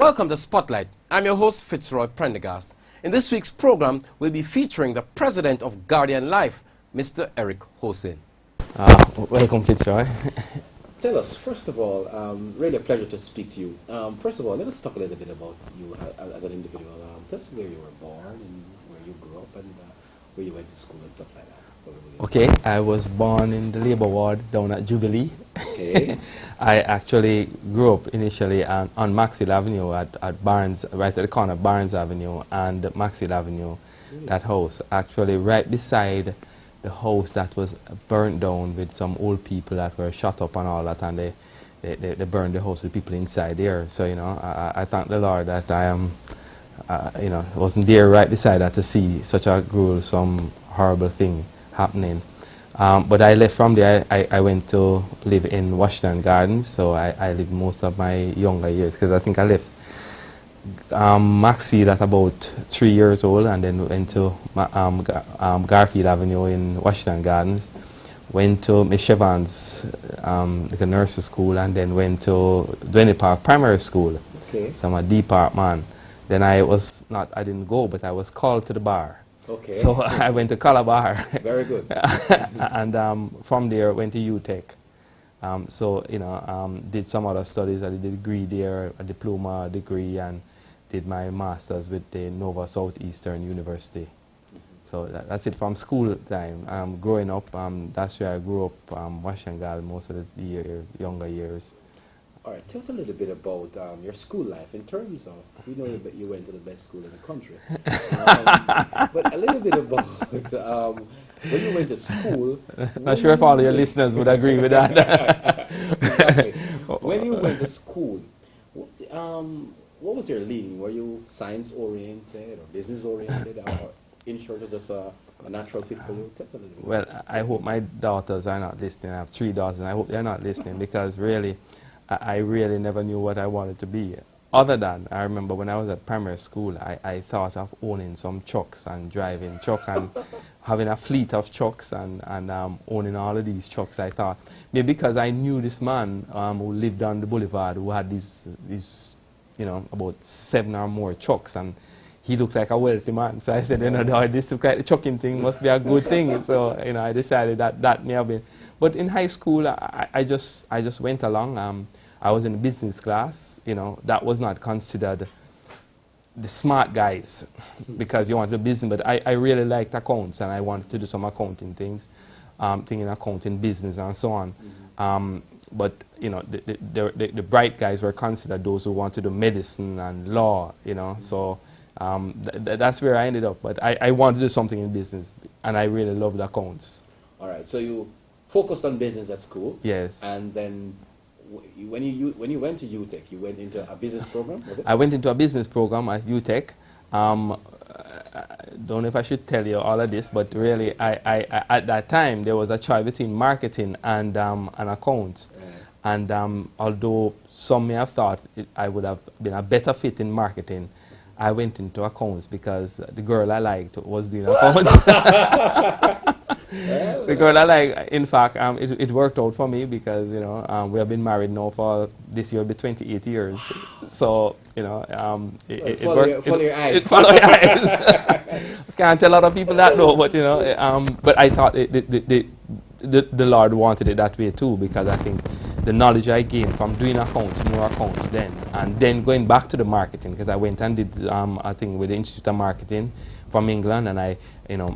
Welcome to Spotlight. I'm your host, Fitzroy Prendergast. In this week's program, we'll be featuring the President of Gardian Life, Mr. Eric Hosin. Welcome, Fitzroy. Tell us, first of all, really a pleasure to speak to you. First of all, let us talk a little bit about you as an individual. Tell us where you were born and where you grew up and where you went to school and stuff like that. Okay, I was born in the labor ward down at Jubilee. Okay. I actually grew up initially on Maxwell Avenue at Barnes, right at the corner of Barnes Avenue and Maxwell Avenue. Really? That house, actually right beside the house that was burnt down with some old people that were shut up and all that, and they burned the house with people inside there. So, you know, I thank the Lord that I am, you know, wasn't there right beside that to see such a gruesome, horrible thing happening. But I left from there. I went to live in Washington Gardens, so I lived most of my younger years, because I think I left Maxfield at about 3 years old, and then went to Garfield Avenue in Washington Gardens, went to Miss Evans, like a nursery school, and then went to Dwayne Park Primary School. Okay. So I'm a D Park man. Then I didn't go, but I was called to the bar. Okay. So I went to Calabar. Very good. And from there went to UTech. So, you know, did some other studies. I did a degree there, a diploma degree, and did my master's with the Nova Southeastern University. So that's it from school time. Growing up, that's where I grew up, Washington Gardens, most of the younger years. All right, tell us a little bit about your school life in terms of, we know that you went to the best school in the country, but a little bit about when you went to school. Not sure if all your listeners would agree with that. Exactly. When you went to school, what was your leaning? Were you science-oriented or business-oriented, or insurance was just a natural fit for you? Tell us a little bit. Well, I hope my daughters are not listening. I have 3 daughters, and I hope they're not listening, because really, I really never knew what I wanted to be. Other than, I remember when I was at primary school, I thought of owning some trucks and driving truck and having a fleet of trucks and owning all of these trucks. I thought, maybe because I knew this man who lived on the boulevard, who had these, you know, about 7 or more trucks, and he looked like a wealthy man. So I said, you know, this look like the trucking thing must be a good thing. So, you know, I decided that may have been. But in high school, I just went along. I was in the business class. You know, that was not considered the smart guys, because you want to do business. But I really liked accounts, and I wanted to do some accounting things, in accounting, business, and so on. But you know, the bright guys were considered those who wanted to do medicine and law. You know, so that's where I ended up. But I wanted to do something in business, and I really loved accounts. All right, so you focused on business at school. Yes. And then when you went to UTech, you went into a business program, was it? I went into a business program at UTech. I don't know if I should tell you all of this, but really, I at that time, there was a choice between marketing and accounts. Right. And although some may have thought I would have been a better fit in marketing, I went into accounts because the girl I liked was doing accounts. The girl I like, in fact, it worked out for me, because, you know, we have been married now for this year, will be 28 years. So, you know, it worked. Follow your eyes. Follow your eyes. Can't tell a lot of people that though, but, you know, but I thought the Lord wanted it that way too, because I think the knowledge I gained from doing accounts, more accounts then, and then going back to the marketing, because I went and did a thing with the Institute of Marketing from England, and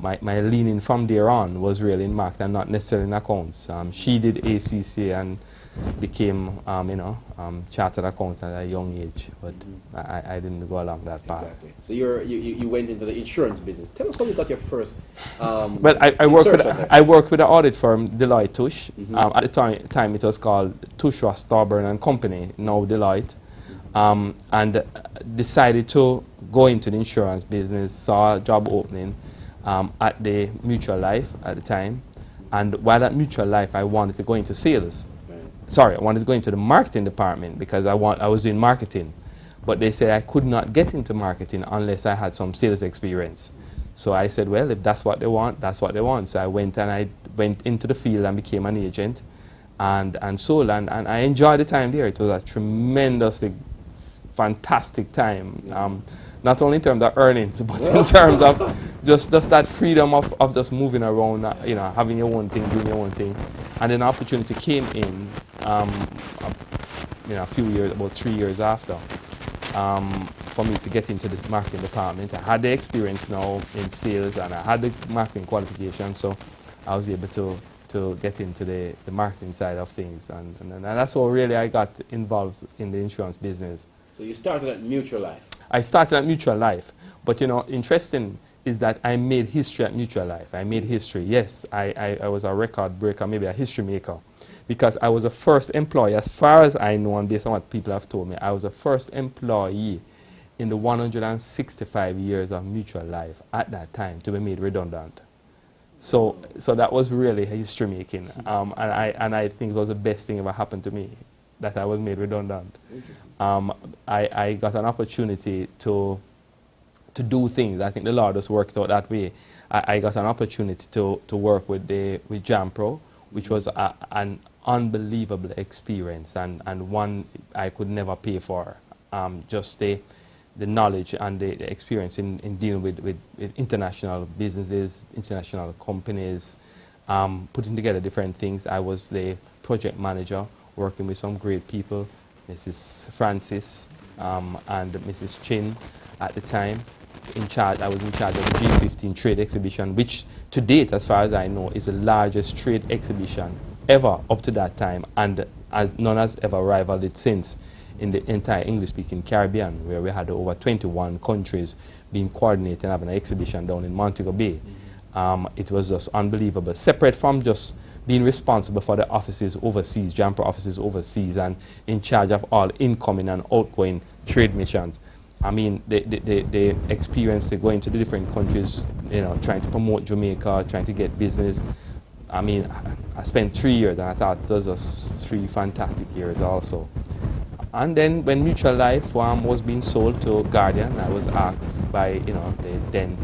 my leaning from there on was really in marketing and not necessarily in accounts. She did ACC and became, chartered accountant at a young age, but I didn't go along that path. Exactly. So you went into the insurance business. Tell us how you got your first. Well, I worked with an audit firm, Deloitte Touche. At the time, it was called Touche Ross Thorburn and Company, now Deloitte, and decided to go into the insurance business. Saw a job opening at the Mutual Life at the time, and while at Mutual Life, I wanted to go into sales. Sorry, I wanted to go into the marketing department, because I was doing marketing. But they said I could not get into marketing unless I had some sales experience. So I said, well, if that's what they want, that's what they want. So I went into the field and became an agent and sold. And I enjoyed the time there. It was a tremendously fantastic time. Not only in terms of earnings, but in terms of just that freedom of just moving around, you know, having your own thing, doing your own thing. And then opportunity came in, you know, a few years, about 3 years after, for me to get into the marketing department. I had the experience now in sales, and I had the marketing qualification, so I was able to get into the marketing side of things. And that's how really I got involved in the insurance business. So you started at Mutual Life. I started at Mutual Life, but you know, interesting is that I made history at Mutual Life. I made history. Yes, I was a record breaker, maybe a history maker, because I was the first employee, as far as I know and based on what people have told me, I was the first employee in the 165 years of Mutual Life at that time to be made redundant. So that was really history making, and I think it was the best thing ever happened to me, that I was made redundant. I got an opportunity to do things. I think the Lord has worked out that way. I got an opportunity to work with Jampro, which was an unbelievable experience, and one I could never pay for. Just the knowledge and the experience in dealing with international businesses, international companies, putting together different things. I was the project manager, working with some great people, Mrs. Francis and Mrs. Chin at the time. I was in charge of the G15 trade exhibition, which to date, as far as I know, is the largest trade exhibition ever up to that time, and as none has ever rivaled it since in the entire English-speaking Caribbean, where we had over 21 countries being coordinated and having an exhibition down in Montego Bay. It was just unbelievable. Separate from just being responsible for the offices overseas, Jampro offices overseas, and in charge of all incoming and outgoing trade missions. I mean, the experience to going to the different countries, you know, trying to promote Jamaica, trying to get business. I mean, I spent 3 years, and I thought those were 3 fantastic years also. And then when Mutual Life was being sold to Guardian, I was asked by, you know, the then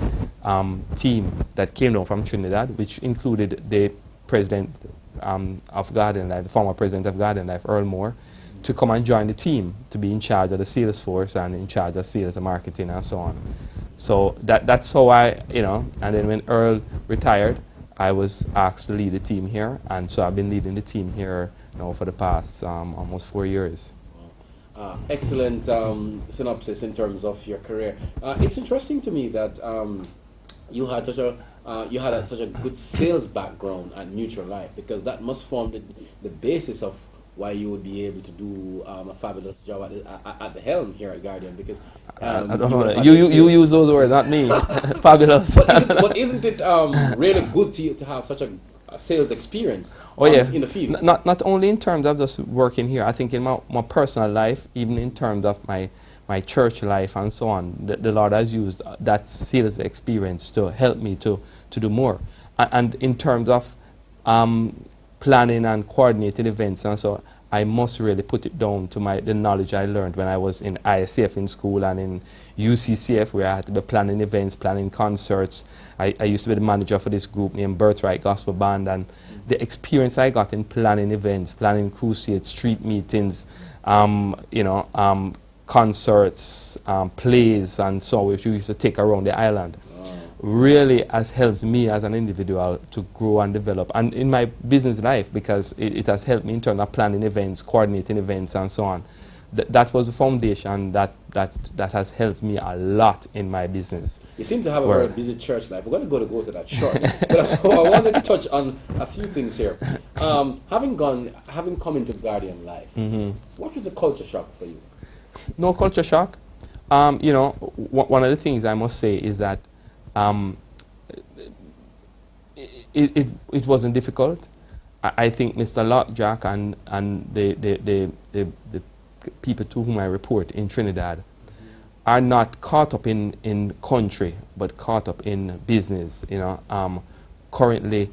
team that came down from Trinidad, which included the President of Gardian Life, the former President of Gardian Life, Earl Moore, to come and join the team, to be in charge of the sales force and in charge of sales and marketing and so on. So that's how I, you know, and then when Earl retired, I was asked to lead the team here, and so I've been leading the team here now for the past almost 4 years. Excellent synopsis in terms of your career. It's interesting to me that you had such a good sales background at Mutual Life, because that must form the basis of why you would be able to do a fabulous job at the helm here at Guardian. Because I don't know. You use those words, not me. Fabulous. But isn't it really good to have such a sales experience in the field? Not only in terms of just working here. I think in my personal life, even in terms of my church life and so on, the Lord has used that sales experience to help me to do more. And in terms of planning and coordinating events, and so I must really put it down to the knowledge I learned when I was in ISCF in school and in UCCF, where I had to be planning events, planning concerts. I used to be the manager for this group named Birthright Gospel Band, and the experience I got in planning events, planning crusades, street meetings, concerts, plays, and so which we used to take around the island, really has helped me as an individual to grow and develop, and in my business life, because it has helped me in terms of planning events, coordinating events, and so on. That was the foundation that has helped me a lot in my business. You seem to have a very busy church life. We're going to go to that short, but I wanted to touch on a few things here. Having come into Guardian Life, what was the culture shock for you? No culture shock. One of the things I must say is that it wasn't difficult. I think Mr. Lockjack and the people to whom I report in Trinidad are not caught up in country, but caught up in business. Currently,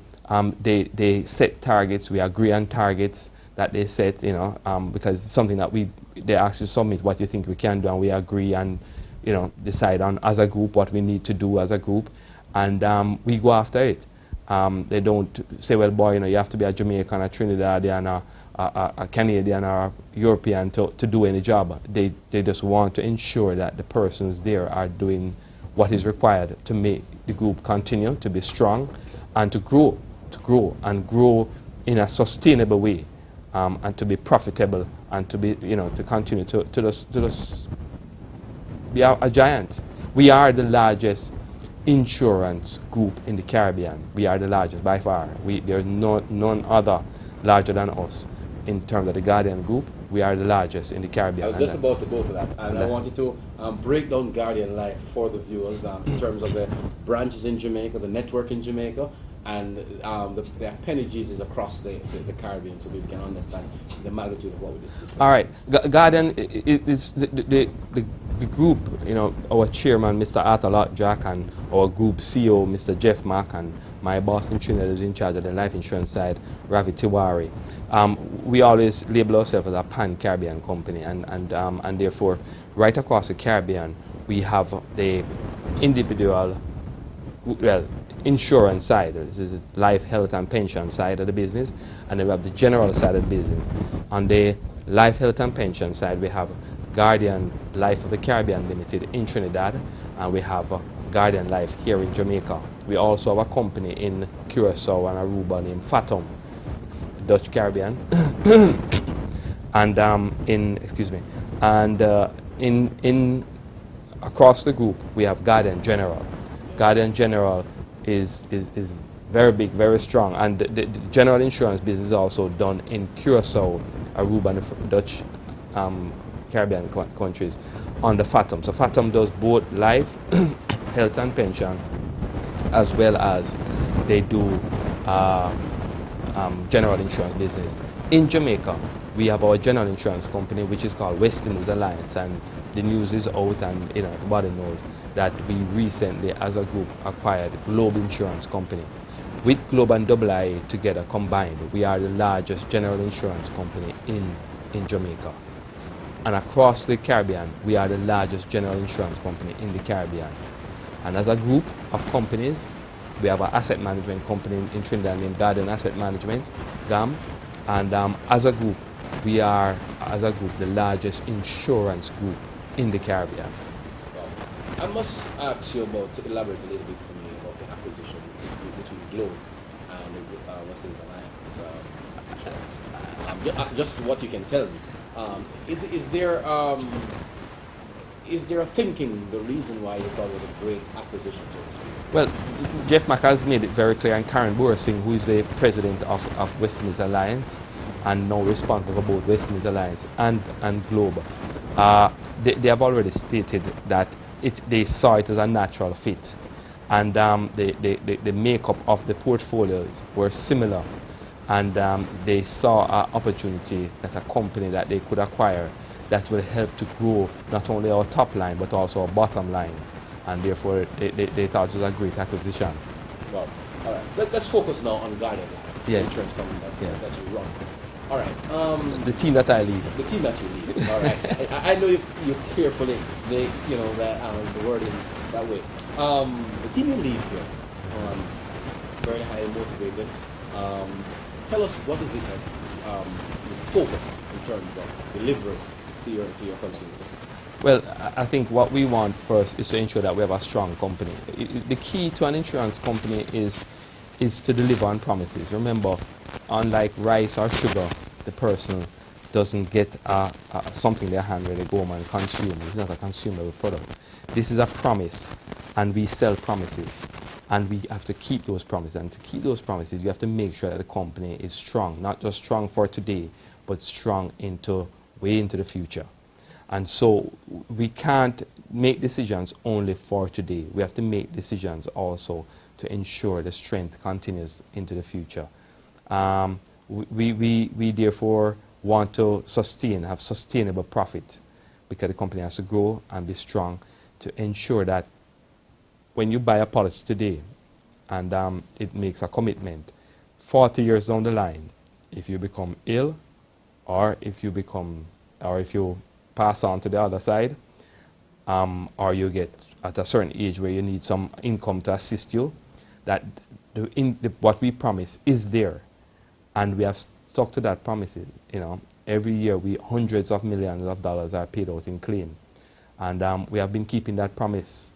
they set targets. We agree on targets that they set. Because it's something that they ask you to submit what you think we can do, and we agree and decide on as a group what we need to do as a group, and we go after it. They don't say, well, boy, you know, you have to be a Jamaican, a Trinidadian, a Canadian, or a European to do any job. They just want to ensure that the persons there are doing what is required to make the group continue to be strong and to grow in a sustainable way, and to be profitable and to be, you know, to continue to just be a giant. We are the largest insurance group in the Caribbean. We are the largest by far. There's none other larger than us in terms of the Guardian Group. We are the largest in the Caribbean. I was just about to go to that, and I wanted to break down Guardian Life for the viewers in terms of the branches in Jamaica, the network in Jamaica, and the appendages is across the Caribbean, so we can understand the magnitude of what we discussed. All right, Guardian is the group, you know, our chairman, Mr. Arthur Jack, and our group CEO, Mr. Jeff Mack, and my boss in Trinidad is in charge of the life insurance side, Ravi Tiwari. We always label ourselves as a pan-Caribbean company, and therefore, right across the Caribbean, we have the individual, well, insurance side. This is the life, health, and pension side of the business, and then we have the general side of the business. On the life, health, and pension side, we have Guardian Life of the Caribbean Limited in Trinidad, and we have Guardian Life here in Jamaica. We also have a company in Curacao and Aruba named Fathom, Dutch Caribbean, and in across the group we have Guardian General. Guardian General is very big, very strong, and the general insurance business is also done in Curacao, Aruba, and the Dutch Caribbean countries on the Fathom. So Fathom does both life, health and pension, as well as they do general insurance business. In Jamaica, we have our general insurance company, which is called West Indies Alliance, and the news is out, and, you know, everybody knows that we recently, as a group, acquired Globe Insurance Company. With Globe and AA together combined, we are the largest general insurance company in Jamaica. And across the Caribbean, we are the largest general insurance company in the Caribbean. And as a group of companies, we have an asset management company in Trinidad named Garden Asset Management, GAM. And as a group, we are, the largest insurance group in the Caribbean. I must ask you to elaborate a little bit for me about the acquisition between Globe and West Indies Alliance insurance. Just what you can tell me. Is there a thinking, the reason why you thought it was a great acquisition, so to speak? Well, Jeff Mack has made it very clear, and Karen Borsing, who is the president of West Indies Alliance, and now responsible for both West Indies Alliance and Globe, they have already stated that they saw it as a natural fit, and the makeup of the portfolios were similar, and they saw an opportunity that a company that they could acquire that will help to grow not only our top line but also our bottom line, and therefore they thought it was a great acquisition. Well, all right. Let's focus now on Guardian Life, Yeah. the insurance company that you run. All right. The team that I lead. The team that you lead. All right. I know you carefully, the wording that way. The team you lead here, very highly motivated. Tell us, what is it that you focus on in terms of deliveries to your consumers? Well, I think what we want first is to ensure that we have a strong company. The key to an insurance company is to deliver on promises. Remember, unlike rice or sugar, the person doesn't get something in their hand where they go home and consume. It's not a consumable product. This is a promise, and we sell promises, and we have to keep those promises. And to keep those promises, you have to make sure that the company is strong, not just strong for today, but strong way into the future. And so we can't make decisions only for today. We have to make decisions also to ensure the strength continues into the future. We therefore want to have sustainable profit, because the company has to grow and be strong to ensure that when you buy a policy today and it makes a commitment, 40 years down the line, if you become ill or if you pass on to the other side, or you get at a certain age where you need some income to assist you, that what we promise is there, and we have stuck to that promises. You know, every year hundreds of millions of dollars are paid out in claim, and we have been keeping that promise.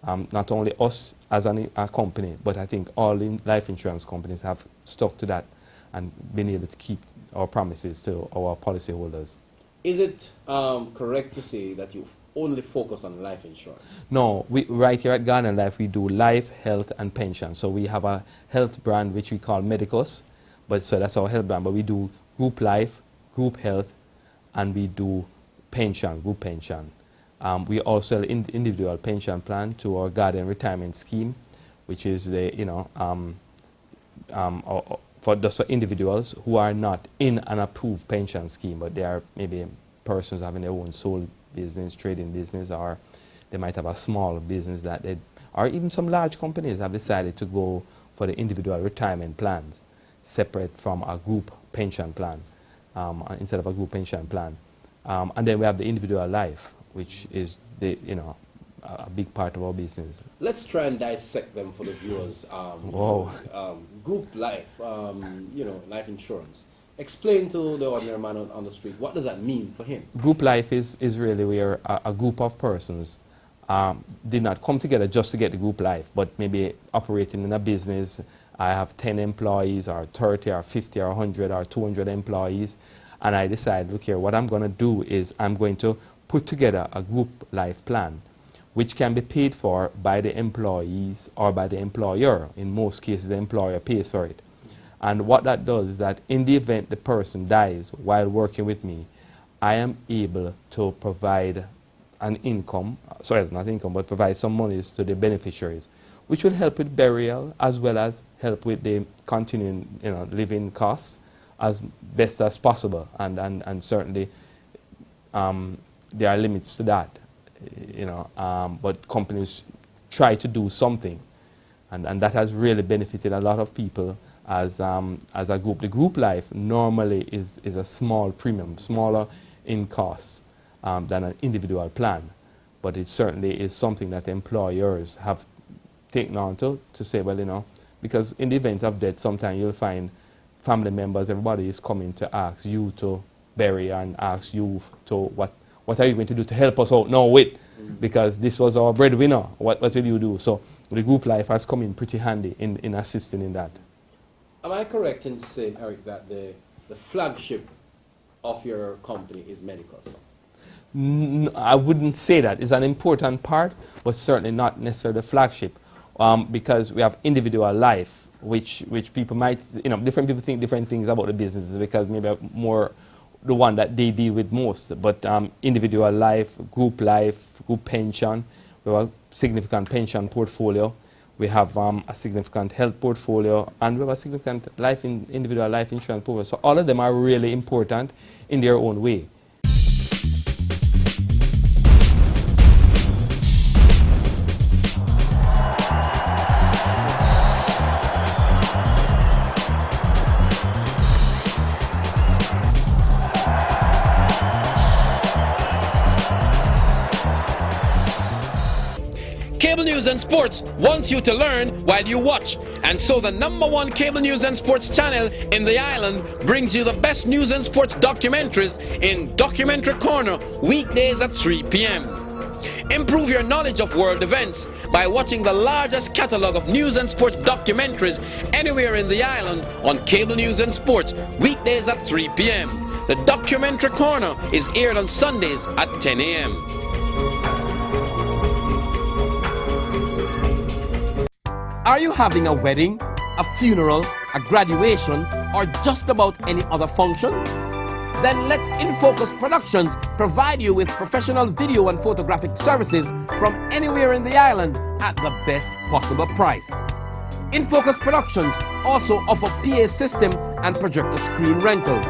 Not only us as a company, but I think all life insurance companies have stuck to that and been able to keep our promises to our policyholders. Is it correct to say that you only focus on life insurance? No, right here at Gardian Life, we do life, health, and pension. So we have a health brand which we call Medicus, so that's our health brand. But we do group life, group health, and we do pension, group pension. We also sell individual pension plan to our Gardian retirement scheme, which is for individuals who are not in an approved pension scheme, but they are maybe persons having their own sole business, trading business, or they might have a small business or even some large companies have decided to go for the individual retirement plans, separate from a group pension plan, instead of a group pension plan. And then we have the individual life, which is a big part of our business. Let's try and dissect them for the viewers. Group life, life insurance. Explain to the ordinary man on the street, what does that mean for him? Group life is really where a group of persons did not come together just to get the group life, but maybe operating in a business. I have 10 employees, or 30, or 50, or 100, or 200 employees, and I decide, look here, what I'm going to do is I'm going to put together a group life plan, which can be paid for by the employees or by the employer. In most cases, the employer pays for it. And what that does is that in the event the person dies while working with me, I am able to provide an income, but provide some monies to the beneficiaries, which will help with burial as well as help with the continuing living costs as best as possible. And certainly there are limits to that, but companies try to do something, and that has really benefited a lot of people as a group. The group life normally is a small premium, smaller in cost than an individual plan, but it certainly is something that employers have taken on to say, well, because in the event of death, sometimes you'll find family members, everybody is coming to ask you to bury and ask you to what are you going to do to help us out now with, because this was our breadwinner, what will you do? So the group life has come in pretty handy in assisting in that. Am I correct in saying, Eric, that the flagship of your company is Medicus? I wouldn't say that. It's an important part, but certainly not necessarily the flagship, because we have individual life, which people might, different people think different things about the business, because maybe more the one that they deal with most. But individual life, group pension, we have a significant pension portfolio. We have a significant health portfolio, and we have a significant individual life insurance portfolio. So all of them are really important in their own way. Cable News and Sports wants you to learn while you watch, and so the #1 cable news and sports channel in the island brings you the best news and sports documentaries in Documentary Corner weekdays at 3 p.m. Improve your knowledge of world events by watching the largest catalog of news and sports documentaries anywhere in the island on Cable News and Sports weekdays at 3 p.m. The Documentary Corner is aired on Sundays at 10 a.m. Are you having a wedding, a funeral, a graduation, or just about any other function? Then let InFocus Productions provide you with professional video and photographic services from anywhere in the island at the best possible price. InFocus Productions also offer PA system and projector screen rentals.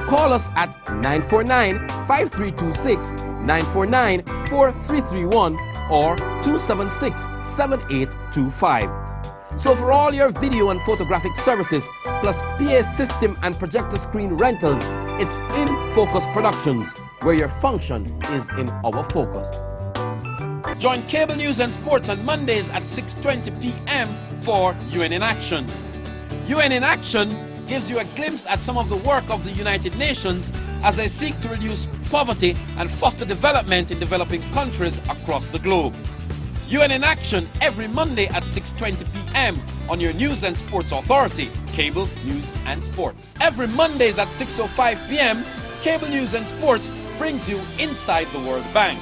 Call us at 949-5326, 949-4331, or 276-7825. So for all your video and photographic services, plus PA system and projector screen rentals, it's InFocus Productions, where your function is in our focus. Join Cable News and Sports on Mondays at 6:20 p.m. for UN in Action. UN in Action gives you a glimpse at some of the work of the United Nations as they seek to reduce poverty and foster development in developing countries across the globe. UN in Action every Monday at 6:20 p.m. on your News and Sports Authority, Cable News and Sports. Every Mondays at 6:05 p.m., Cable News and Sports brings you Inside the World Bank.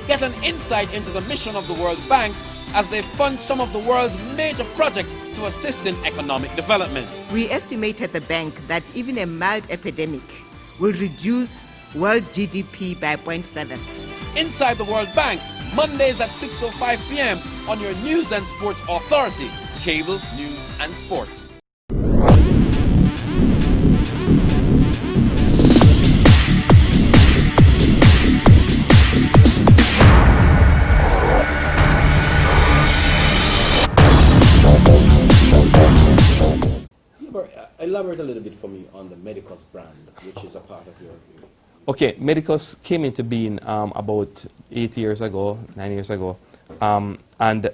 Get an insight into the mission of the World Bank as they fund some of the world's major projects to assist in economic development. We estimate at the bank that even a mild epidemic will reduce world GDP by 0.7. Inside the World Bank, Mondays at 6:05 p.m. on your News and Sports Authority, Cable News and Sports. Elaborate a little bit for me on the Medicos brand, which is a part of your... Okay, Medicos came into being about 8 years ago, 9 years ago. And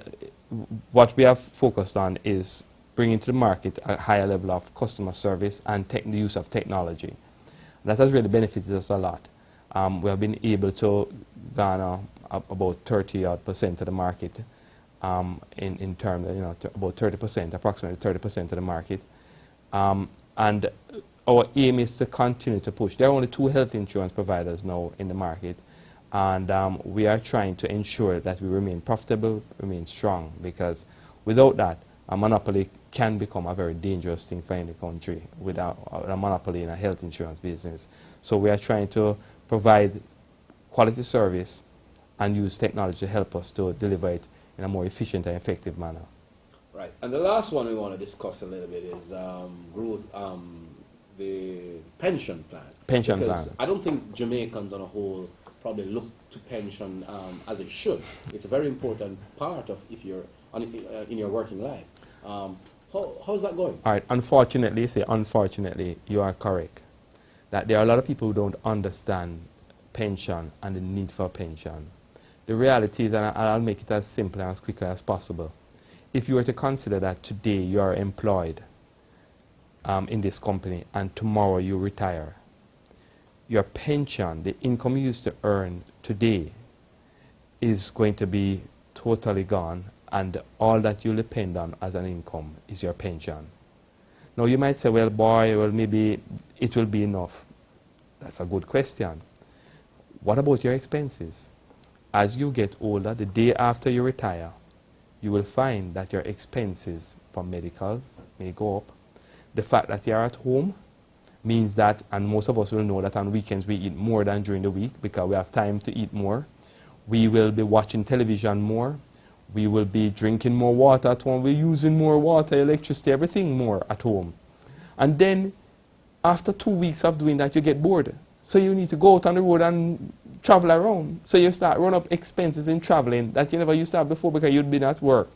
what we have focused on is bringing to the market a higher level of customer service and the use of technology. That has really benefited us a lot. We have been able to garner about 30% of the market in terms of, about 30%, approximately 30% of the market. And our aim is to continue to push. There are only 2 health insurance providers now in the market, and we are trying to ensure that we remain profitable, remain strong, because without that, a monopoly can become a very dangerous thing for any country without a monopoly in a health insurance business. So we are trying to provide quality service and use technology to help us to deliver it in a more efficient and effective manner. Right, and the last one we want to discuss a little bit is the pension plan. Pension because plan. I don't think Jamaicans on a whole probably look to pension as it should. It's a very important part of if you're in your working life. How's that going? All right, unfortunately, you are correct. That there are a lot of people who don't understand pension and the need for pension. The reality is, and I'll make it as simple and as quickly as possible. If you were to consider that today you are employed in this company and tomorrow you retire, your pension, the income you used to earn today, is going to be totally gone, and all that you depend on as an income is your pension. Now you might say, well, maybe it will be enough. That's a good question. What about your expenses? As you get older, the day after you retire, you will find that your expenses for medicals may go up. The fact that you're at home means that, and most of us will know that on weekends we eat more than during the week because we have time to eat more. We will be watching television more. We will be drinking more water at home. We're using more water, electricity, everything more at home. And then after 2 weeks of doing that, you get bored. So you need to go out on the road and travel around. So you start run up expenses in traveling that you never used to have before because you'd been at work.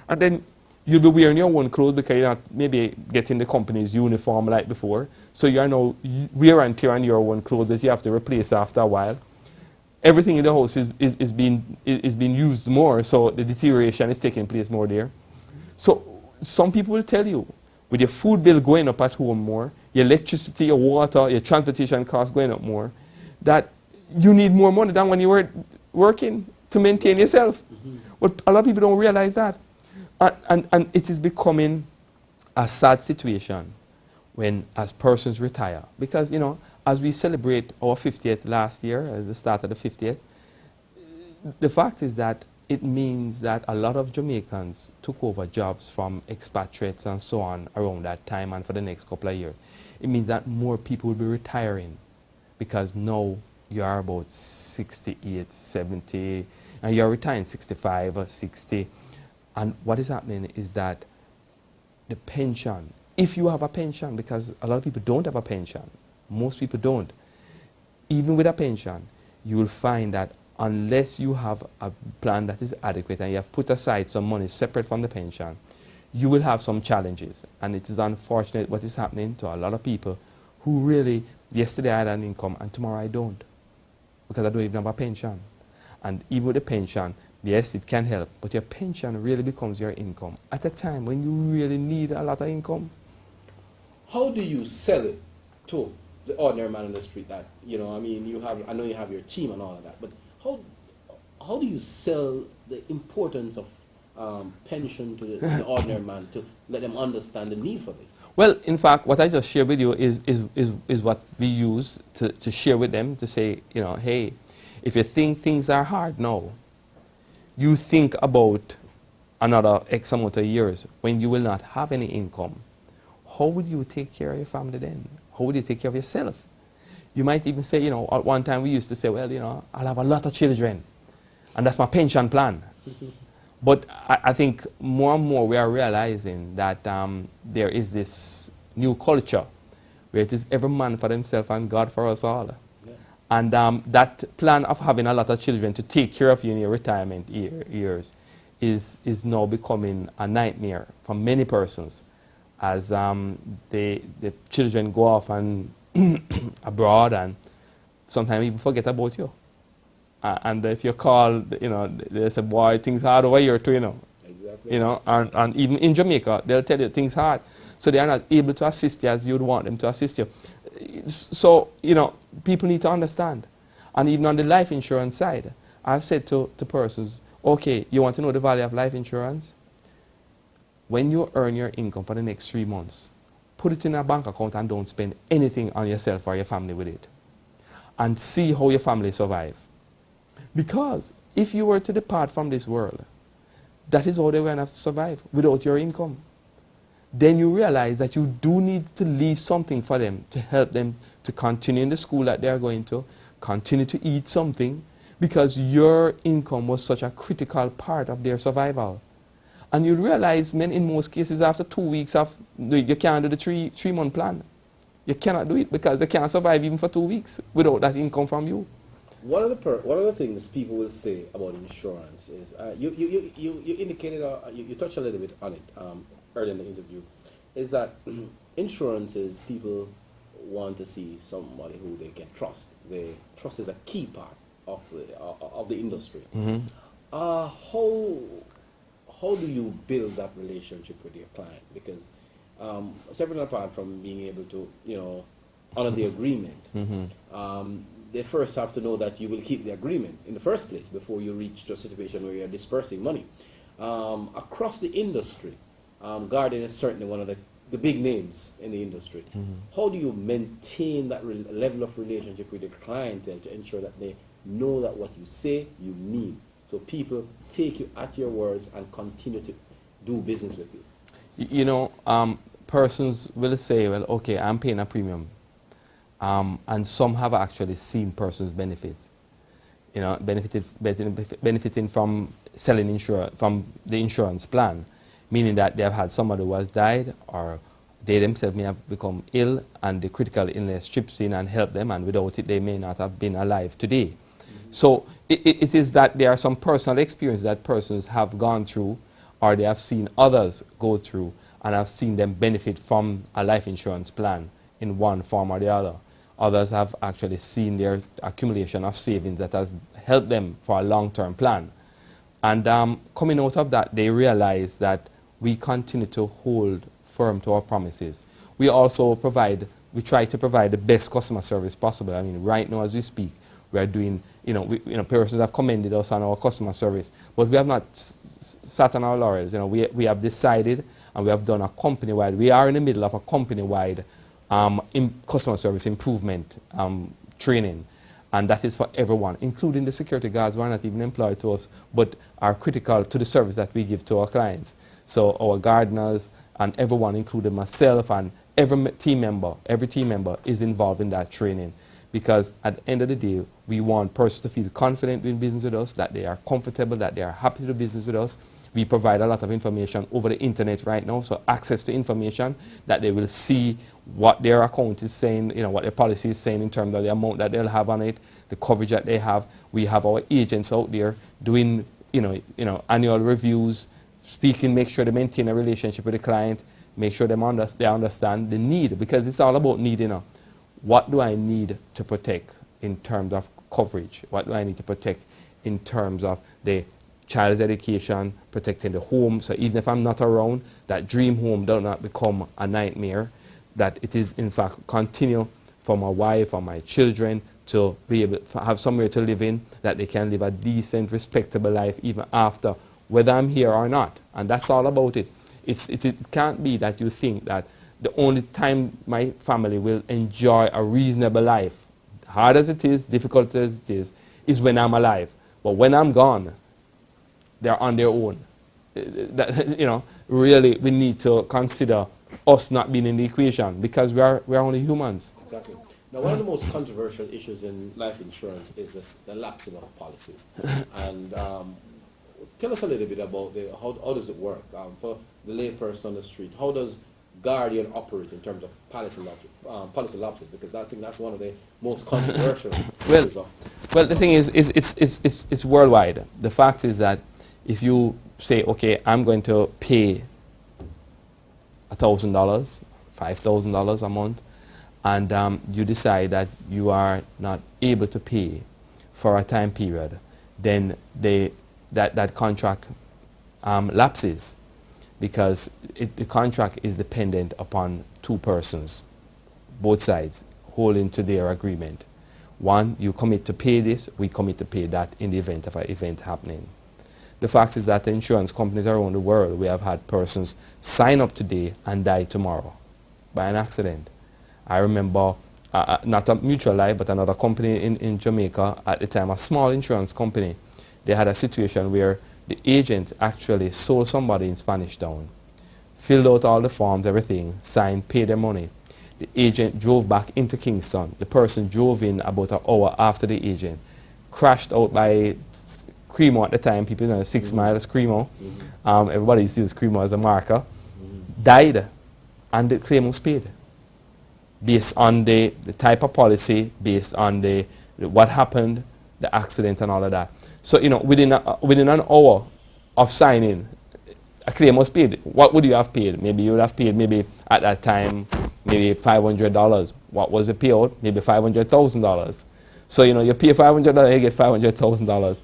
And then you'll be wearing your own clothes because you're not maybe getting the company's uniform like before. So you are now wear and tear on your own clothes that you have to replace after a while. Everything in the house is being used more, so the deterioration is taking place more there. So some people will tell you, with your food bill going up at home more, your electricity, your water, your transportation costs going up more, that you need more money than when you were working to maintain yourself. Mm-hmm. But a lot of people don't realize that. And it is becoming a sad situation when, as persons retire. Because, you know, as we celebrate our 50th last year, at the start of the 50th, the fact is that it means that a lot of Jamaicans took over jobs from expatriates and so on around that time and for the next couple of years. It means that more people will be retiring because now you are about 68, 70, and you're retiring 65 or 60. And what is happening is that the pension, if you have a pension, because a lot of people don't have a pension, most people don't, even with a pension, you will find that unless you have a plan that is adequate and you have put aside some money separate from the pension, you will have some challenges. And it is unfortunate what is happening to a lot of people who really, yesterday I had an income and tomorrow I don't, because I don't even have a pension. And even with the pension, Yes, it can help, but your pension really becomes your income at a time when you really need a lot of income. How do you sell it to the ordinary man in the street? That, you know, I mean, I know you have your team and all of that, but how do you sell the importance of pension to the ordinary man to let them understand the need for this? Well, in fact, what I just shared with you is what we use to share with them, to say, you know, hey, if you think things are hard now, you think about another X amount of years when you will not have any income. How would you take care of your family then? How would you take care of yourself? You might even say, you know, at one time we used to say, well, you know, I'll have a lot of children, and that's my pension plan. But I think more and more we are realizing that there is this new culture where it is every man for himself and God for us all. Yeah. And that plan of having a lot of children to take care of you in your retirement years is now becoming a nightmare for many persons, as the children go off and abroad and sometimes even forget about you. And if you call, you know, they say, boy, things hard over here too, you know. Exactly. You know, and even in Jamaica, they'll tell you things hard. So they are not able to assist you as you'd want them to assist you. So, you know, people need to understand. And even on the life insurance side, I've said to persons, okay, you want to know the value of life insurance? When you earn your income for the next 3 months, put it in a bank account and don't spend anything on yourself or your family with it. And see how your family survive. Because if you were to depart from this world, that is how they're going to have to survive, without your income. Then you realize that you do need to leave something for them to help them to continue in the school that they are going to, continue to eat something, because your income was such a critical part of their survival. And you realize, men, in most cases, after 2 weeks, you can't do the three-month plan. You cannot do it because they can't survive even for 2 weeks without that income from you. One of the things people will say about insurance is you indicated you touched a little bit on it earlier in the interview, is that insurance is people want to see somebody who they can trust. Trust is a key part of the industry. Mm-hmm. How do you build that relationship with your client? Because separate apart from being able to, you know, honor the agreement. Mm-hmm. They first have to know that you will keep the agreement in the first place before you reach to a situation where you're dispersing money. Across the industry, Gardian is certainly one of the big names in the industry. Mm-hmm. How do you maintain that level of relationship with your clientele to ensure that they know that what you say, you mean? So people take you at your words and continue to do business with you. You know, persons will say, well, okay, I'm paying a premium. And some have actually seen persons benefit, you know, benefiting from selling insurance, from the insurance plan, meaning that they have had somebody who has died, or they themselves may have become ill, and the critical illness strips in and help them, and without it they may not have been alive today. Mm-hmm. So it is that there are some personal experiences that persons have gone through, or they have seen others go through, and have seen them benefit from a life insurance plan in one form or the other. Others have actually seen their accumulation of savings that has helped them for a long-term plan. And coming out of that, they realize that we continue to hold firm to our promises. We also try to provide the best customer service possible. I mean, right now as we speak, we are doing, persons have commended us on our customer service, but we have not sat on our laurels. You know, we have decided, and we have done a company-wide, we are in the middle of a company-wide in customer service improvement training, and that is for everyone, including the security guards who are not even employed to us, but are critical to the service that we give to our clients. So our gardeners and everyone, including myself, and every team member is involved in that training, because at the end of the day, we want persons to feel confident doing business with us, that they are comfortable, that they are happy to do business with us. We provide a lot of information over the internet right now, so access to information that they will see what their account is saying, you know, what their policy is saying in terms of the amount that they'll have on it, the coverage that they have. We have our agents out there doing, annual reviews, speaking, make sure they maintain a relationship with the client, make sure they understand the need, because it's all about need, What do I need to protect in terms of coverage? What do I need to protect in terms of the child's education, protecting the home. So even if I'm not around, that dream home does not become a nightmare, that it is in fact continue for my wife or my children to be able to have somewhere to live in, that they can live a decent, respectable life even after, whether I'm here or not. And that's all about it. It can't be that you think that the only time my family will enjoy a reasonable life, hard as it is, difficult as it is when I'm alive. But when I'm gone, they're on their own. Really, we need to consider us not being in the equation because we're only humans. Exactly. Now, one of the most controversial issues in life insurance is the lapsing of policies. And tell us a little bit about how does it work for the layperson on the street? How does Guardian operate in terms of policy lapses? Because I think that's one of the most controversial issues. Well, the thing is it's worldwide. The fact is that if you say, okay, I'm going to pay $1,000, $5,000 a month, and you decide that you are not able to pay for a time period, then that contract lapses, because the contract is dependent upon two persons, both sides holding to their agreement. One, you commit to pay this, we commit to pay that in the event of an event happening. The fact is that insurance companies around the world, we have had persons sign up today and die tomorrow by an accident. I remember, not a Mutual Life, but another company in Jamaica at the time, a small insurance company. They had a situation where the agent actually sold somebody in Spanish Town, filled out all the forms, everything, signed, paid their money. The agent drove back into Kingston. The person drove in about an hour after the agent, crashed out by Cremo at the time, people know 6 miles Cremo. Everybody used to use Cremo as a marker. Died, and the claim was paid based on the type of policy, based on what happened, the accident and all of that. So, within an hour of signing, a claim was paid. What would you have paid? Maybe you would have paid, maybe at that time, maybe $500. What was the payout? Maybe $500,000. So, you pay $500, you get $500,000.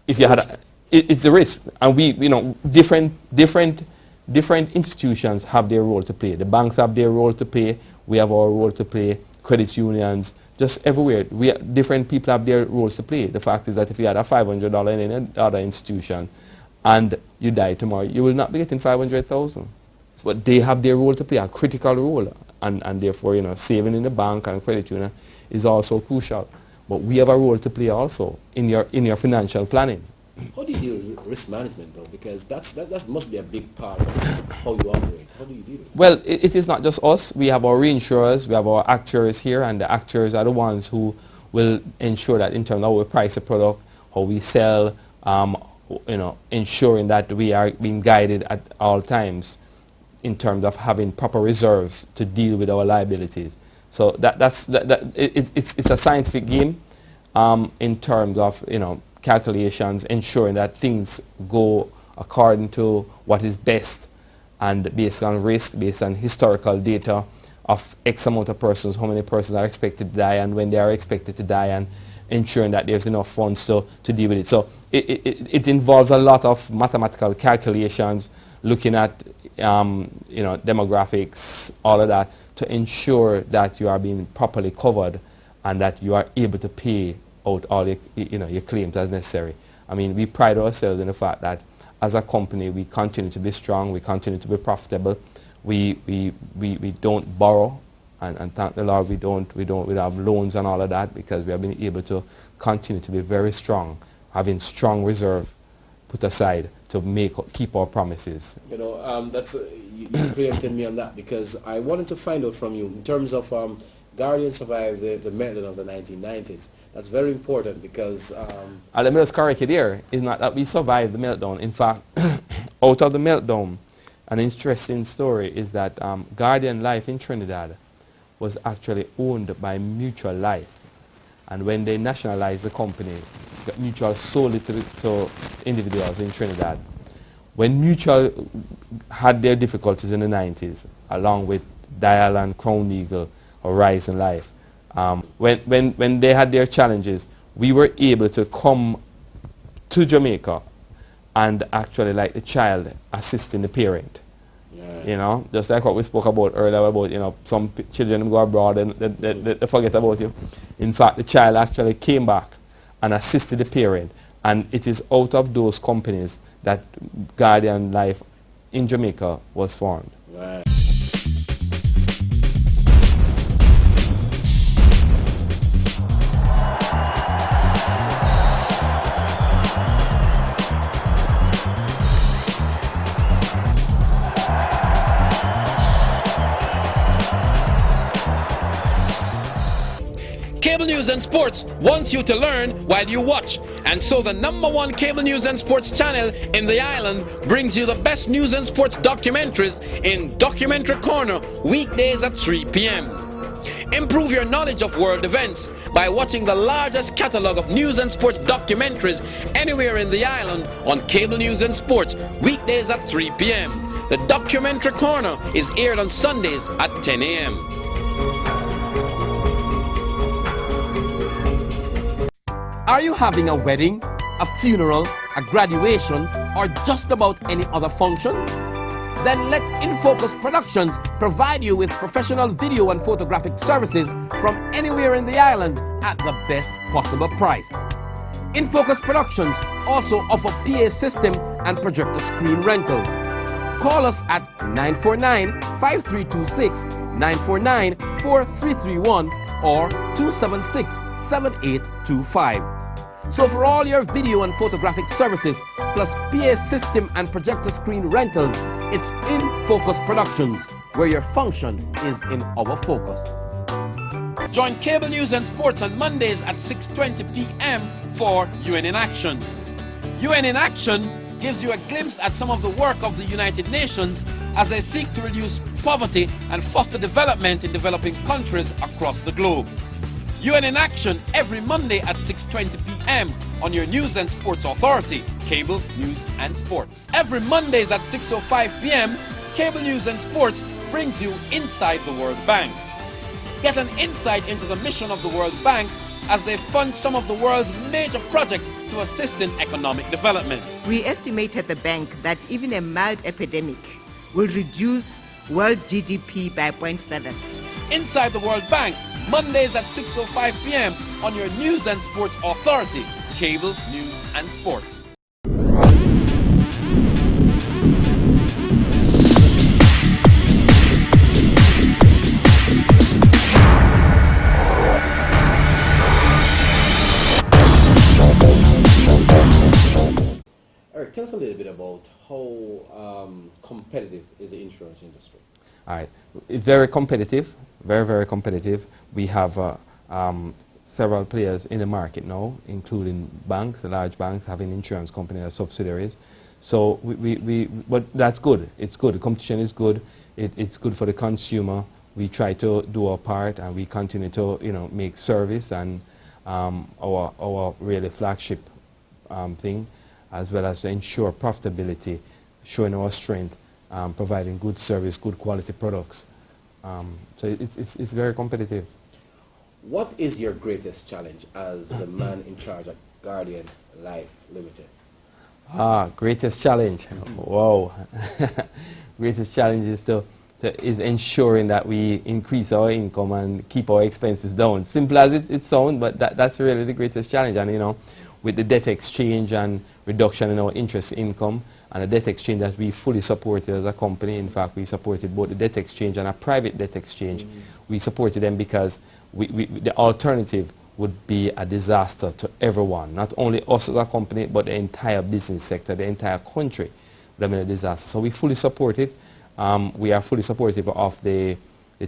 If you had, it's the risk, and we, different institutions have their role to play. The banks have their role to play. We have our role to play. Credit unions, just everywhere. Different people have their roles to play. The fact is that if you had a $500 in another institution, and you die tomorrow, you will not be getting $500,000. But they have their role to play, a critical role, and therefore, saving in the bank and credit union is also crucial. But we have a role to play also in your financial planning. How do you deal with risk management, though? Because that must be a big part of how you operate. How do you deal with it? Well, it is not just us. We have our reinsurers, we have our actuaries here, and the actuaries are the ones who will ensure that in terms of how we price a product, how we sell, ensuring that we are being guided at all times in terms of having proper reserves to deal with our liabilities. So it's a scientific game in terms of calculations, ensuring that things go according to what is best, and based on risk, based on historical data of X amount of persons, how many persons are expected to die and when they are expected to die, and ensuring that there's enough funds to deal with it. So it involves a lot of mathematical calculations, looking at demographics, all of that, to ensure that you are being properly covered and that you are able to pay out all your claims as necessary. I mean, we pride ourselves in the fact that as a company we continue to be strong, we continue to be profitable, we don't borrow, and thank the Lord we don't have loans and all of that, because we have been able to continue to be very strong, having strong reserve put aside to keep our promises. That's you preempted me on that, because I wanted to find out from you in terms of Guardian survived the meltdown of the 1990s. That's very important, because let me just correct it here. It's not that we survived the meltdown. In fact, out of the meltdown, an interesting story is that Gardian Life in Trinidad was actually owned by Mutual Life. And when they nationalized the company, Mutual sold it to individuals in Trinidad. When Mutual had their difficulties in the 90s, along with Dial and Crown Eagle, Horizon Life, when they had their challenges, we were able to come to Jamaica and actually like the child assisting the parent. Yeah. You know, just like what we spoke about earlier about, you know, some children go abroad and they forget about you. In fact, the child actually came back and assisted the parent. And it is out of those companies that Gardian Life in Jamaica was formed. Right. Cable news and sports wants you to learn while you watch. And so the #1 cable news and sports channel in the island brings you the best news and sports documentaries in Documentary Corner, weekdays at 3 p.m. Improve your knowledge of world events by watching the largest catalog of news and sports documentaries anywhere in the island on Cable News and Sports, weekdays at 3 p.m. The Documentary Corner is aired on Sundays at 10 a.m. Are you having a wedding, a funeral, a graduation, or just about any other function? Then let InFocus Productions provide you with professional video and photographic services from anywhere in the island at the best possible price. InFocus Productions also offer PA system and projector screen rentals. Call us at 949-5326, 949-4331, or 276-7825. So for all your video and photographic services, plus PA system and projector screen rentals, it's InFocus Productions, where your function is in our focus. Join Cable News and Sports on Mondays at 6:20 p.m. for UN in Action. UN in Action gives you a glimpse at some of the work of the United Nations as they seek to reduce poverty and foster development in developing countries across the globe. UN in Action every Monday at 6:20 p.m. on your News and Sports Authority, Cable News and Sports. Every Mondays at 6:05 p.m., Cable News and Sports brings you Inside the World Bank. Get an insight into the mission of the World Bank as they fund some of the world's major projects to assist in economic development. We estimate at the bank that even a mild epidemic will reduce world GDP by 0.7. Inside the World Bank, Mondays at 6:05 p.m. on your News and Sports Authority, Cable News and Sports. Eric, tell us a little bit about how competitive is the insurance industry. All right. It's very competitive, very, very competitive. We have several players in the market now, including banks, large banks having insurance companies as subsidiaries. So but that's good. It's good. The competition is good. It's good for the consumer. We try to do our part, and we continue to, you know, make service and our really flagship thing, as well as to ensure profitability, showing our strength, providing good service, good quality products. So it's very competitive. What is your greatest challenge as the man in charge at Gardian Life Limited? Greatest challenge. Wow. Greatest challenge is ensuring that we increase our income and keep our expenses down. Simple as it sounds, but that's really the greatest challenge. And, you know, with the debt exchange and reduction in our interest income and a debt exchange that we fully supported as a company. In fact, we supported both the debt exchange and a private debt exchange. We supported them because the alternative would be a disaster to everyone, not only us as a company, but the entire business sector, the entire country would have been a disaster. So we fully support it. We are fully supportive of the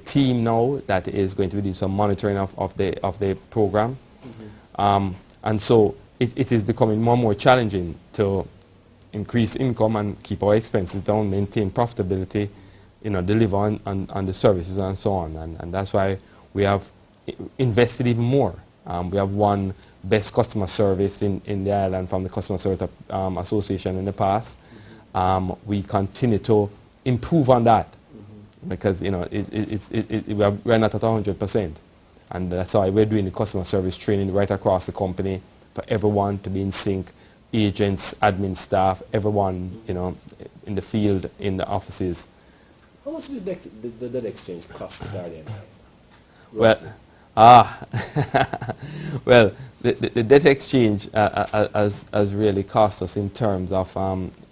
team now that is going to be doing some monitoring of the program. And so it is becoming more and more challenging to increase income and keep our expenses down, maintain profitability, you know, deliver on the services and so on. And that's why we have invested even more. We have won best customer service in the island from the Customer Service Association in the past. We continue to improve on that because, you know, we're not at 100%. And that's why we're doing the customer service training right across the company for everyone to be in sync, agents, admin staff, everyone, you know, in the field, in the offices. How much did the debt exchange cost Guardian? Well, well, the debt exchange has really cost us in terms of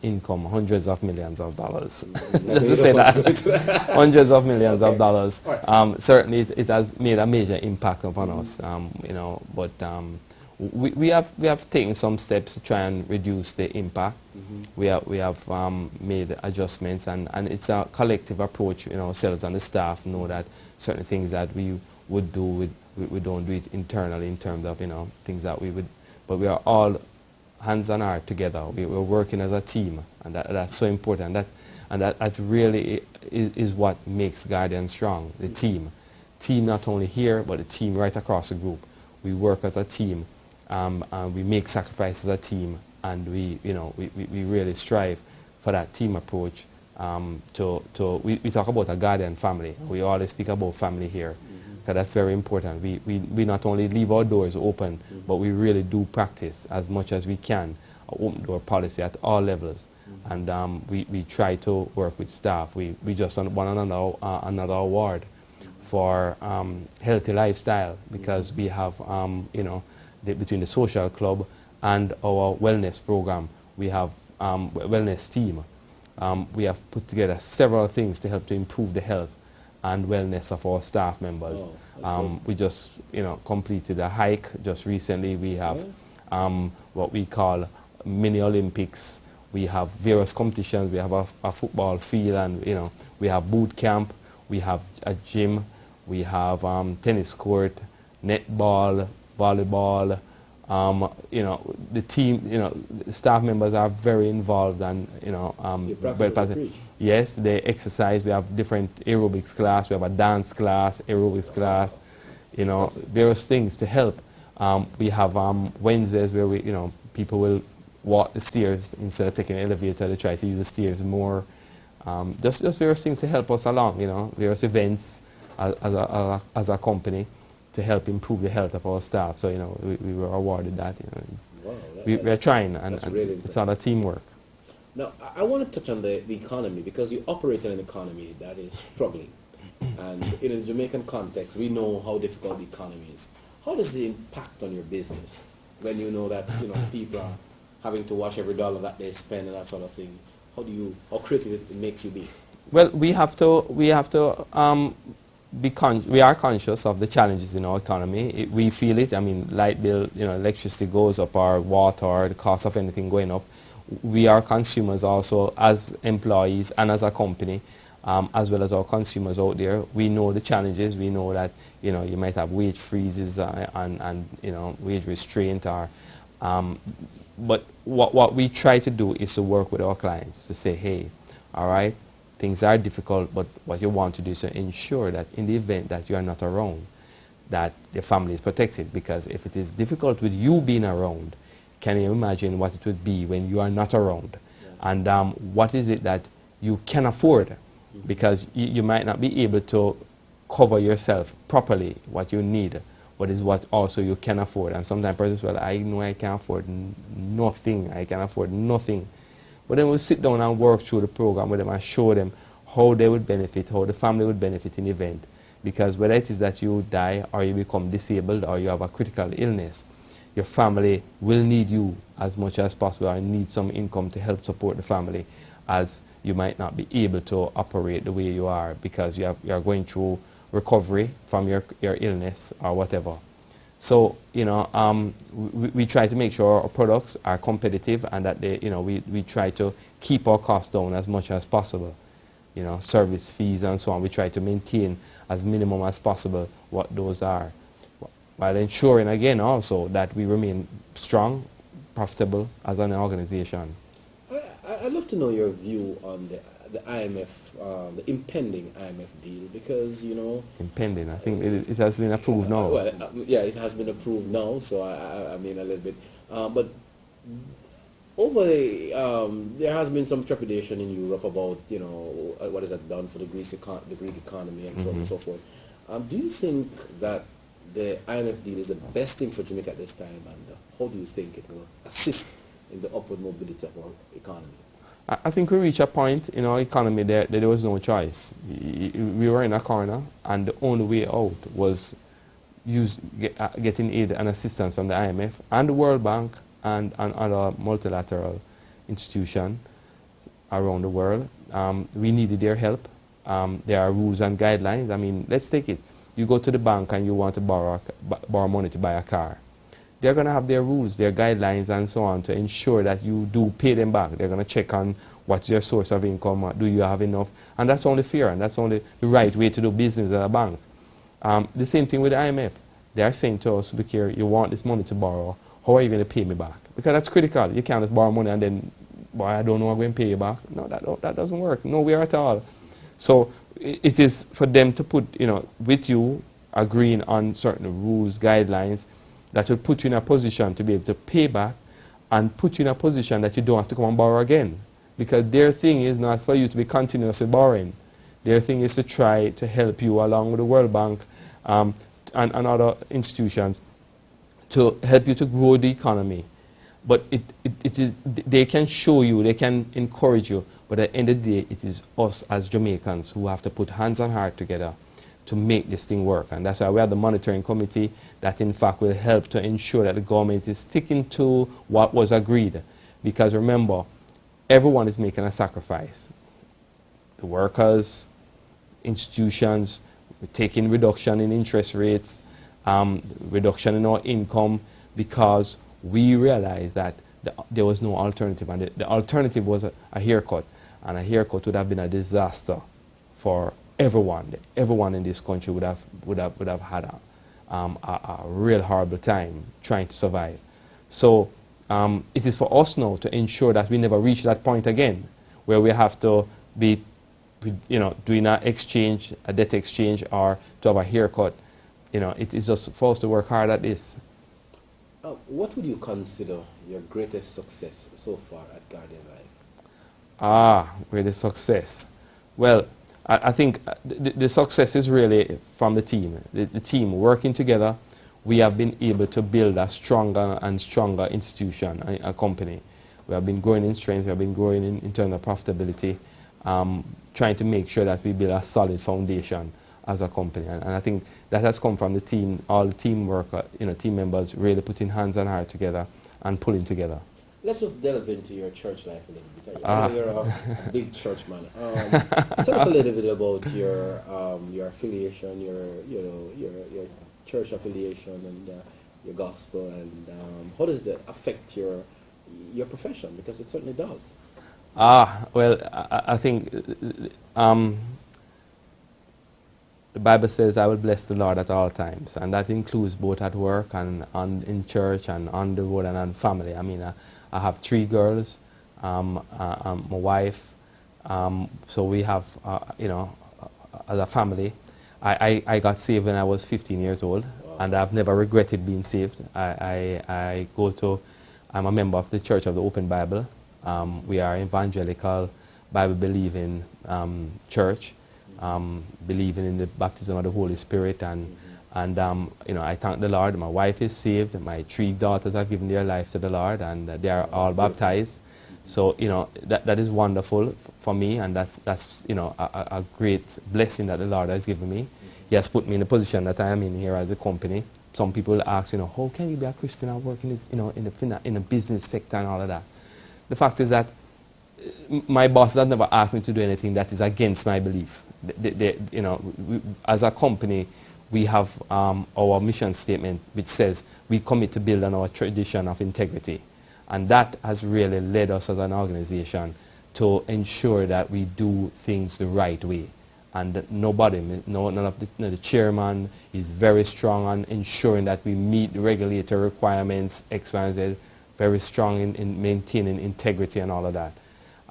income, hundreds of millions of dollars. Let's say that. Hundreds of millions of dollars. Right. Certainly, it has made a major impact upon us, you know, but we have taken some steps to try and reduce the impact. We have made adjustments, and it's a collective approach. You know, ourselves and the staff know that certain things that we would do, we don't do it internally in terms of, you know, things that we would, but we are all hands on heart together. We're working as a team, and that's so important. That really is what makes Guardian strong. The team not only here, but the team right across the group. We work as a team, and we make sacrifices as a team, and we really strive for that team approach. We talk about a Guardian family. We always speak about family here. So that's very important. We not only leave our doors open, but we really do practice as much as we can open door policy at all levels. And we try to work with staff. We just won another award for healthy lifestyle, because we have, you know, between the social club and our wellness program, we have wellness team. We have put together several things to help to improve the health and wellness of our staff members. We just, you know, completed a hike just recently. We have what we call mini Olympics. We have various competitions. We have a football field, and, you know, we have boot camp. We have a gym. We have tennis court, netball, volleyball. You know, the team, you know, the staff members are very involved, and, you know, yes, they exercise. We have different aerobics class. We have a dance class, aerobics class, you know, various things to help. We have Wednesdays where we, you know, people will walk the stairs instead of taking an elevator. They try to use the stairs more. Just various things to help us along, you know, various events as a company to help improve the health of our staff. So, you know, we were awarded that. You know, wow, we're trying, and really it's not a teamwork. Now, I want to touch on the economy, because you operate in an economy that is struggling. And in a Jamaican context, we know how difficult the economy is. How does the impact on your business when you know that, you know, people are having to watch every dollar that they spend and that sort of thing? How critical it makes you be? Well, we have to we are conscious of the challenges in our economy. We feel it. I mean, light bill, you know, electricity goes up, or water, or the cost of anything going up. We are consumers also, as employees and as a company, as well as our consumers out there. We know the challenges. We know that, you know, you might have wage freezes and you know, wage restraint, or but what we try to do is to work with our clients to say, hey, all right, things are difficult, but what you want to do is to ensure that in the event that you are not around, that the family is protected. Because if it is difficult with you being around, can you imagine what it would be when you are not around? Yes. And what is it that you can afford? Because you might not be able to cover yourself properly, what you need, but is what also you can afford. And sometimes persons, well, I know I can afford nothing. I can afford nothing. But then we'll sit down and work through the program with them and show them how they would benefit, how the family would benefit in the event. Because whether it is that you die, or you become disabled, or you have a critical illness, your family will need you as much as possible, and need some income to help support the family, as you might not be able to operate the way you are, because you are going through recovery from your illness or whatever. So, you know, we try to make sure our products are competitive, and that they, you know, we try to keep our costs down as much as possible. You know, service fees and so on, we try to maintain as minimum as possible what those are, while ensuring again also that we remain strong, profitable as an organization. I'd love to know your view on the IMF, the impending IMF deal, because, you know... Impending, I think it has been approved now. Well, yeah, it has been approved now, so I mean a little bit. But over there has been some trepidation in Europe about, you know, what has that done for the Greek economy and so on and so forth. Do you think that the IMF deal is the best thing for Jamaica at this time, and how do you think it will assist in the upward mobility of our economy? I think we reached a point in our economy that there was no choice. We were in a corner, and the only way out was getting aid and assistance from the IMF and the World Bank and other multilateral institutions around the world. We needed their help. There are rules and guidelines. I mean, let's take it. You go to the bank and you want to borrow money to buy a car. They're going to have their rules, their guidelines, and so on to ensure that you do pay them back. They're going to check on what's your source of income, do you have enough, and that's only fair, and that's only the right way to do business at a bank. The same thing with the IMF. They are saying to us, look here, you want this money to borrow, how are you going to pay me back? Because that's critical. You can't just borrow money and then, boy, I don't know I'm going to pay you back. No, that doesn't work, nowhere at all. So it is for them to put, with you, agreeing on certain rules, guidelines, that will put you in a position to be able to pay back and put you in a position that you don't have to come and borrow again. Because their thing is not for you to be continuously borrowing. Their thing is to try to help you along with the World Bank and other institutions to help you to grow the economy. But they can show you, they can encourage you, but at the end of the day, it is us as Jamaicans who have to put hands and heart together to make this thing work. And that's why we have the monitoring committee that in fact will help to ensure that the government is sticking to what was agreed. Because remember, everyone is making a sacrifice. The workers, institutions, we're taking reduction in interest rates, reduction in our income, because we realized that there was no alternative. And the alternative was a haircut. And a haircut would have been a disaster for everyone. Everyone in this country would have had a real horrible time trying to survive. So it is for us now to ensure that we never reach that point again, where we have to be, doing an exchange, a debt exchange, or to have a haircut. It is just for us to work hard at this. What would you consider your greatest success so far at Gardian Life? Greatest success. Well, I think the success is really from the team. The team working together, we have been able to build a stronger and stronger institution, a company. We have been growing in strength, we have been growing in terms of profitability, trying to make sure that we build a solid foundation as a company. And I think that has come from the team, all the teamwork, team members really putting hands and heart together and pulling together. Let's just delve into your church life a little bit. I know you're a big church man. Tell us a little bit about your affiliation, your church affiliation, and your gospel, and how does that affect your profession? Because it certainly does. Well, I think the Bible says, "I will bless the Lord at all times," and that includes both at work and in church and on the road and on family. I mean, I have 3 girls, my wife, so we have, as a family. I got saved when I was 15 years old, and I've never regretted being saved. I'm a member of the Church of the Open Bible. We are evangelical, Bible-believing church, believing in the baptism of the Holy Spirit, and I thank the Lord. My wife is saved. My 3 daughters have given their life to the Lord, and they are all baptized. So that is wonderful for me, and that's a great blessing that the Lord has given me. He has put me in the position that I am in here as a company. Some people ask, how can you be a Christian and work in the business sector and all of that? The fact is that my boss has never asked me to do anything that is against my belief. As a company, we have our mission statement, which says we commit to build on our tradition of integrity. And that has really led us as an organization to ensure that we do things the right way. And that none of the chairman is very strong on ensuring that we meet the regulatory requirements, X, Y, and Z, very strong in maintaining integrity and all of that.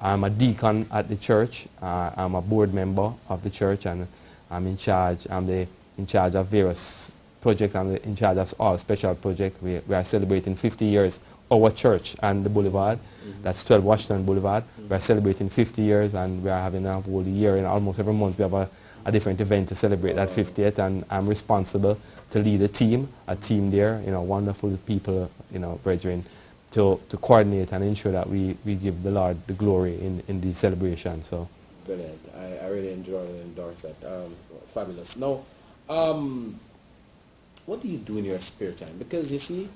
I'm a deacon at the church. I'm a board member of the church, and I'm in charge. I'm in charge of various projects. I'm in charge of all special projects. We are celebrating 50 years, our church and the boulevard. That's 12 Washington Boulevard. We are celebrating 50 years, and we are having a whole year, and almost every month we have a different event to celebrate that 50th, and I'm responsible to lead a team there, wonderful people, brethren, to coordinate and ensure that we give the Lord the glory in these celebrations. So. Brilliant. I really enjoy and endorse that. Fabulous. Now, what do you do in your spare time? Because you see,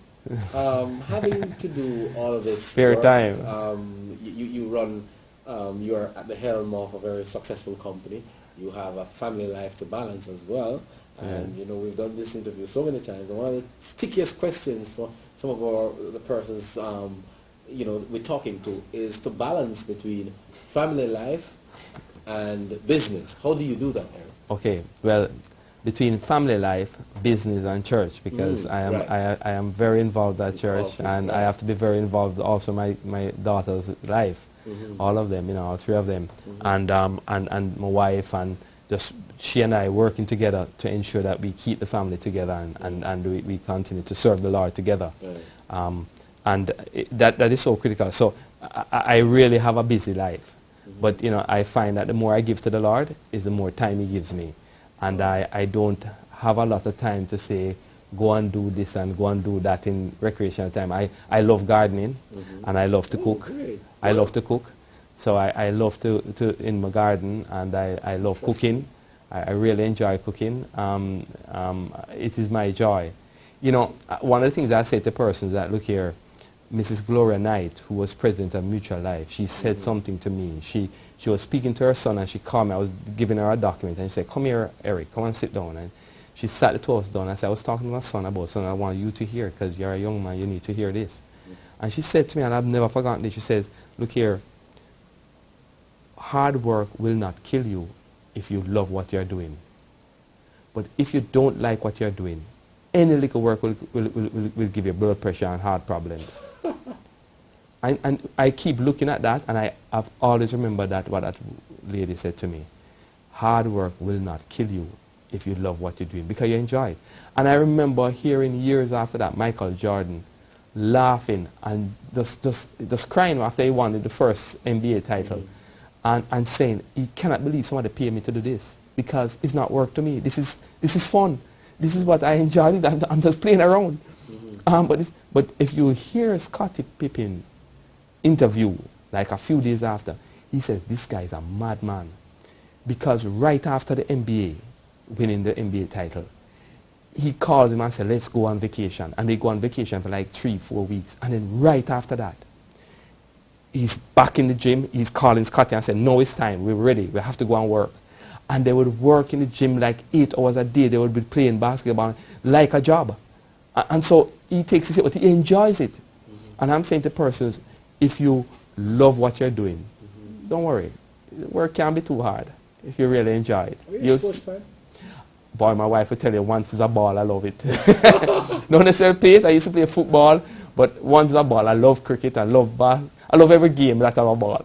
having to do all of this spare work, time. You run, you're at the helm of a very successful company. You have a family life to balance as well. And you know, we've done this interview so many times, and one of the stickiest questions for some of the persons you know, we're talking to is to balance between family life and business. How do you do that, Eric? Okay, well, between family life, business, and church, because I am very involved at church, and I have to be very involved also my daughter's life, all of them, you know, all three of them, and my wife, and just she and I working together to ensure that we keep the family together and we continue to serve the Lord together. That is so critical. So I really have a busy life. But, you know, I find that the more I give to the Lord is the more time he gives me. And I don't have a lot of time to say, go and do this and go and do that in recreational time. I love gardening, and I love to cook. I love to cook. So I love to in my garden, and I love cooking. I really enjoy cooking. It is my joy. You know, one of the things I say to persons that, look here, Mrs. Gloria Knight, who was president of Mutual Life, she said something to me. She was speaking to her son, and she called me. I was giving her a document, and she said, come here, Eric, come and sit down. And she sat the two of us down. I said, I was talking to my son about something I want you to hear, because you're a young man, you need to hear this. And she said to me, and I've never forgotten it, she says, look here, hard work will not kill you if you love what you're doing. But if you don't like what you're doing, any little work will give you blood pressure and heart problems. And I keep looking at that, and I've always remembered that, what that lady said to me. Hard work will not kill you if you love what you're doing, because you enjoy it. And I remember hearing years after that Michael Jordan laughing and just crying after he won the first NBA title, and saying, he cannot believe somebody paid me to do this, because it's not work to me. This is fun. This is what I enjoy. I'm just playing around. But if you hear Scottie Pippen interview, like a few days after, he says, this guy is a madman. Because right after the NBA, winning the NBA title, he calls him and says, let's go on vacation. And they go on vacation for like 3-4 weeks. And then right after that, he's back in the gym. He's calling Scottie and saying, no, it's time. We're ready. We have to go and work. And they would work in the gym like 8 hours a day. They would be playing basketball like a job. And so he takes it, but he enjoys it. And I'm saying to persons, if you love what you're doing, don't worry. Work can't be too hard if you really enjoy it. Are you a sports fan? Boy, my wife will tell you, once it's a ball, I love it. Don't necessarily play it. I used to play football, but once it's a ball, I love cricket, I love basketball. I love every game that have a ball.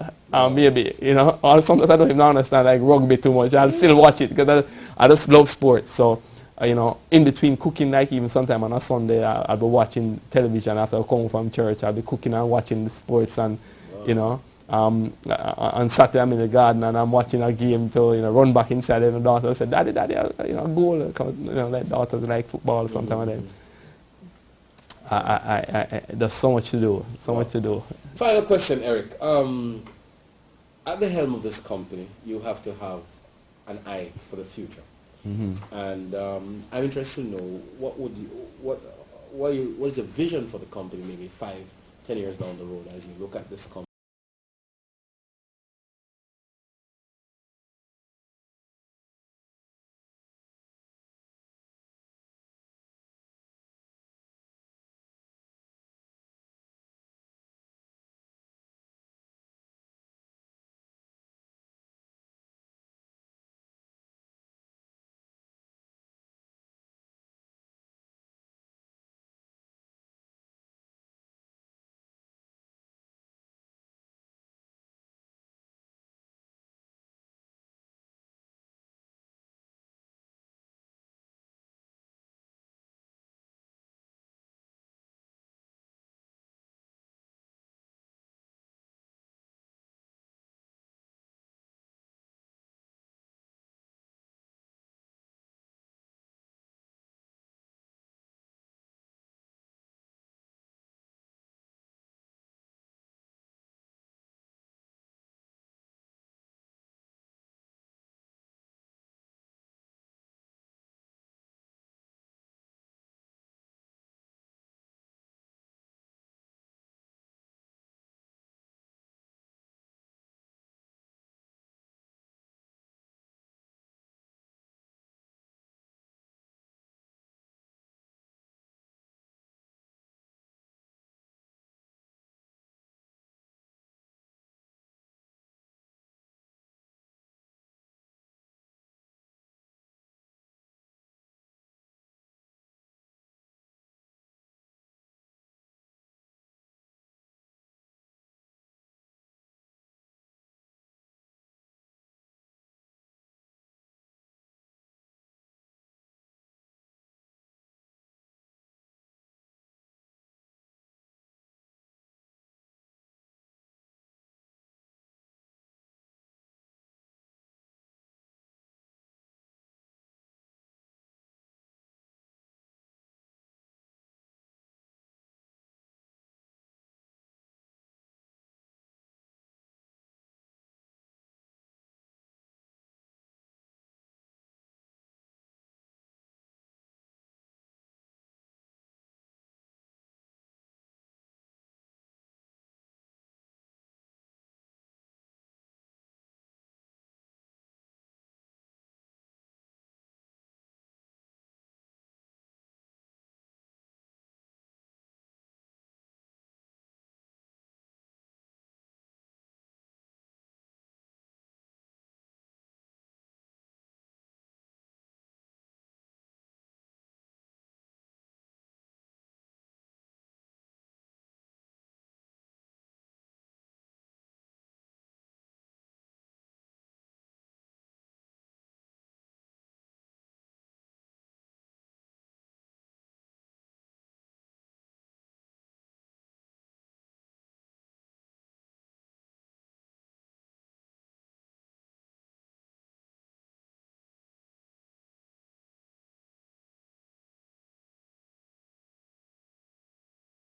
Maybe, you know, or sometimes I don't even understand like rugby too much. I'll still watch it because I just love sports. So, you know, in between cooking, like even sometime on a Sunday, I'll be watching television after I come home from church. I'll be cooking and watching the sports, and, you know, on Saturday I'm in the garden and I'm watching a game to, you know, run back inside, and my daughter said, Daddy, you know, goal. You know, like daughters like football sometimes. Then there's so much to do, much to do. Final question, Eric. At the helm of this company, you have to have an eye for the future. And I'm interested to know what is the vision for the company, maybe 5-10 years down the road, as you look at this company